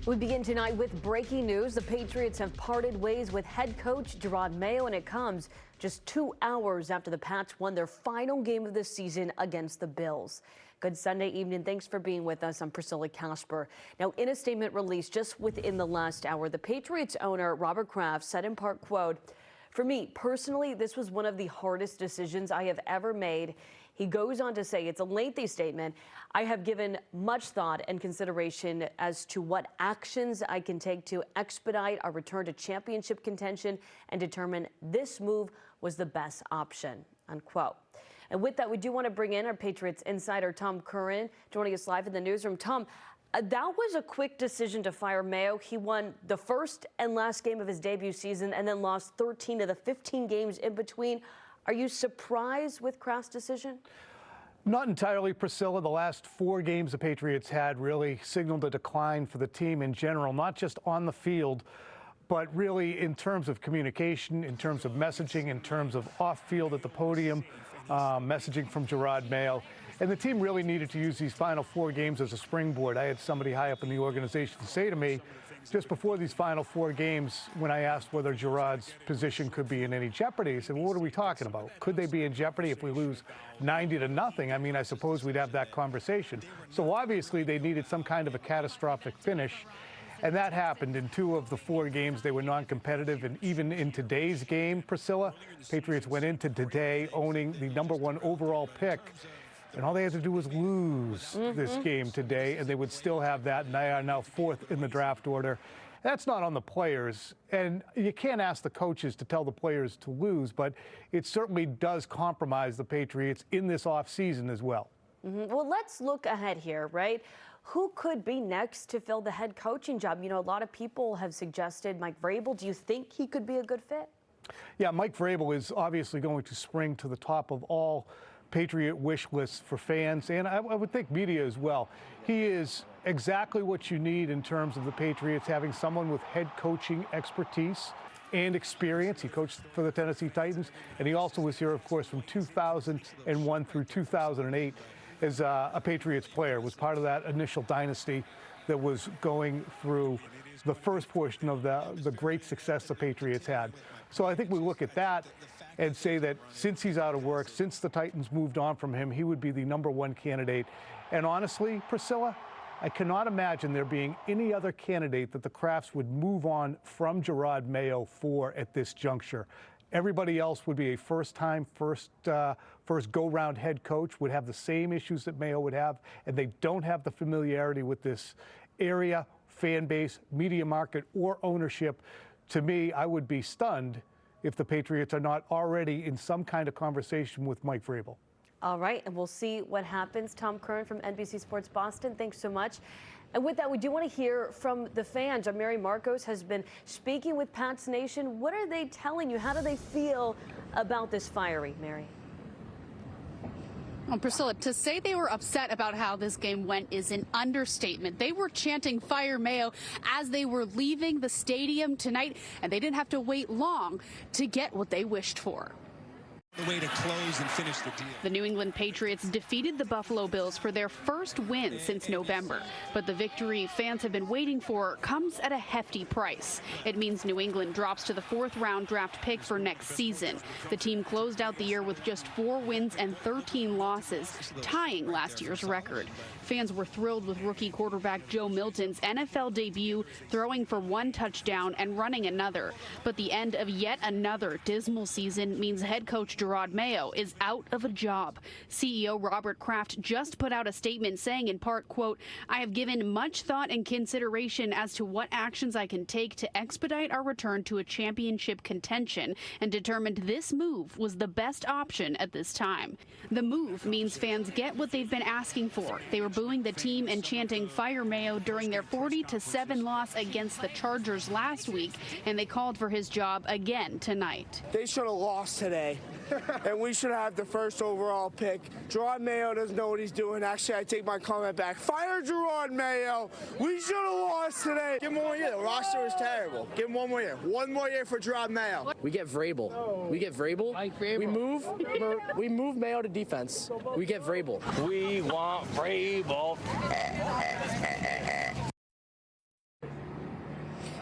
We begin tonight with breaking news. The Patriots have parted ways with head coach Jerod Mayo, and it comes just 2 hours after the Pats won their final game of the season against the Bills. Good Sunday evening. Thanks for being with us. I'm Priscilla Casper. Now, in a statement released just within the last hour, the Patriots owner, Robert Kraft, said in part, quote, "For me personally, this was one of the hardest decisions I have ever made." He goes on to say, it's a lengthy statement. "I have given much thought and consideration as to what actions I can take to expedite our return to championship contention and determine this move was the best option," unquote. And with that, we do want to bring in our Patriots insider, Tom Curran, joining us live in the newsroom. Tom, that was a quick decision to fire Mayo. He won the first and last game of his debut season and then lost 13 of the 15 games in between. Are you surprised with Kraft's decision? Not entirely, Priscilla. The last 4 games the Patriots had really signaled a decline for the team in general, not just on the field, but really in terms of communication, in terms of messaging, in terms of off-field at the podium, messaging from Jerod Mayo. And the team really needed to use these final 4 games as a springboard. I had somebody high up in the organization say to me, just before these final 4 games, when I asked whether Jerod's position could be in any jeopardy, he said, well, what are we talking about? Could they be in jeopardy if we lose 90-0? I mean, I suppose we'd have that conversation. So obviously they needed some kind of a catastrophic finish. And that happened in 2 of the 4 games. They were non-competitive. And even in today's game, Priscilla, Patriots went into today owning the #1 overall pick. And all they had to do was lose this game today, and they would still have that, and they are now 4th in the draft order. That's not on the players, and you can't ask the coaches to tell the players to lose, but it certainly does compromise the Patriots in this offseason as well. Well, let's look ahead here, right? Who could be next to fill the head coaching job? You know, a lot of people have suggested Mike Vrabel. Do you think he could be a good fit? Yeah, Mike Vrabel is obviously going to spring to the top of all Patriot wish lists for fans, and I would think media as well. He is exactly what you need in terms of the Patriots having someone with head coaching expertise and experience. He coached for the Tennessee Titans, and he also was here, of course, from 2001 through 2008 as a Patriots player, was part of that initial dynasty that was going through the first portion of the great success the Patriots had. So I think we look at that and say that since he's out of work, since the Titans moved on from him, he would be the #1 candidate. And honestly, Priscilla, I cannot imagine there being any other candidate that the Krafts would move on from Jerod Mayo for at this juncture. Everybody else would be a first go-round head coach, would have the same issues that Mayo would have, and they don't have the familiarity with this area, fan base, media market, or ownership. To me, I would be stunned if the Patriots are not already in some kind of conversation with Mike Vrabel. All right, and we'll see what happens. Tom Curran from NBC Sports Boston, thanks so much. And with that, we do want to hear from the fans. Mary Marcos has been speaking with Pats Nation. What are they telling you? How do they feel about this firing, Mary? Well, Priscilla, to say they were upset about how this game went is an understatement. They were chanting "Fire Mayo" as they were leaving the stadium tonight, and they didn't have to wait long to get what they wished for. The way to close and finish the deal. The New England Patriots defeated the Buffalo Bills for their first win since November. But the victory fans have been waiting for comes at a hefty price. It means New England drops to the 4th-round draft pick for next season. The team closed out the year with just 4 wins and 13 losses, tying last year's record. Fans were thrilled with rookie quarterback Joe Milton's NFL debut, throwing for 1 touchdown and running another. But the end of yet another dismal season means head coach Jerod Mayo is out of a job. CEO Robert Kraft just put out a statement saying in part, quote, "I have given much thought and consideration as to what actions I can take to expedite our return to a championship contention and determined this move was the best option at this time." The move means fans get what they've been asking for. They were booing the team and chanting "Fire Mayo" during their 40-7 loss against the Chargers last week, and they called for his job again tonight. They should have lost today, and we should have the 1st overall pick. Jerod Mayo doesn't know what he's doing. Actually, I take my comment back. Fire Jerod Mayo. We should have lost today. Give him 1 more year. The roster is terrible. Give him 1 more year. 1 more year for Jerod Mayo. We get Vrabel. We get Vrabel. Mike Vrabel. We move Mayo to defense. We get Vrabel. We want Vrabel.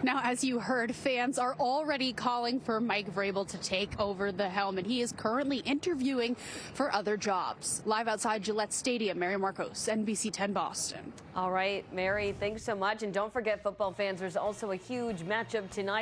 Now, as you heard, fans are already calling for Mike Vrabel to take over the helm, and he is currently interviewing for other jobs. Live outside Gillette Stadium, Mary Marcos, NBC 10 Boston. All right, Mary, thanks so much. And don't forget, football fans, there's also a huge matchup tonight.